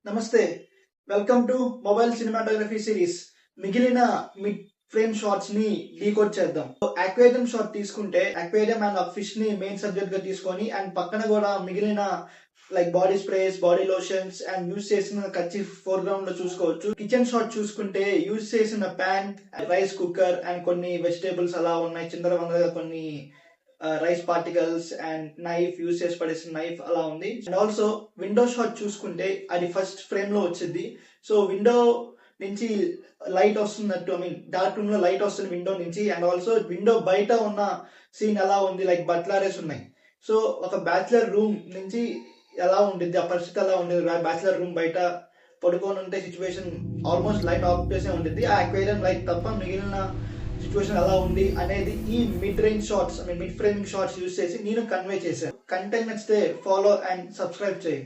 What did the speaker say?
నమస్తే, welcome to mobile cinematography series. మిగిలిన mid frame shots ని డీకోడ్ చేద్దాం. అక్వేరియం షాట్ తీసుకుంటే అక్వేరియం అండ్ ఫిష్ ని మెయిన్ సబ్జెక్ట్ గా తీసుకొని అండ్ పక్కన కూడా మిగిలిన like body sprays, body lotions and use చేసిన కర్చీఫ్ ఫోర్గ్రౌండ్ లో చూసుకోవచ్చు. కిచెన్ షాట్ చూసుకుంటే యూజ్ చేసిన ప్యాన్, రైస్ కుక్కర్ అండ్ కొన్ని వెజిటేబుల్స్ అలా ఉన్నాయి. చిందర వందరగా కొన్ని rice particles and knife, use చేసి పడేసిన నైఫ్ అలా ఉంది. అండ్ ఆల్సో విండో షాట్ చూసుకుంటే అది ఫస్ట్ ఫ్రేమ్ లో వచ్చింది. సో విండో నుంచి లైట్ వస్తున్నట్టు, డార్క్ రూమ్ లో లైట్ వస్తుంది విండో నుంచి. అండ్ ఆల్సో విండో బయట ఉన్న సీన్ ఎలా ఉంది, లైక్ బట్లారేస్ ఉన్నాయి. సో ఒక బ్యాచులర్ రూమ్ నుంచి ఎలా ఉండిద్ది, ఆ పరిస్థితి ఎలా ఉండేది, బ్యాచులర్ రూమ్ బయట పడుకొని ఉంటే సిచ్యువేషన్ ఆల్మోస్ట్ లైట్ ఆఫ్ చేసే ఉండిద్ది. ఆ అక్వేరియం లైట్ తప్ప మిగిలిన సిచ్యువేషన్ ఎలా ఉంది అనేది ఈ mid range shots, mid framing shots use చేసి నేను కన్వే చేశాను. కంటెంట్ నచ్చితే ఫాలో అండ్ సబ్స్క్రైబ్ చేయి.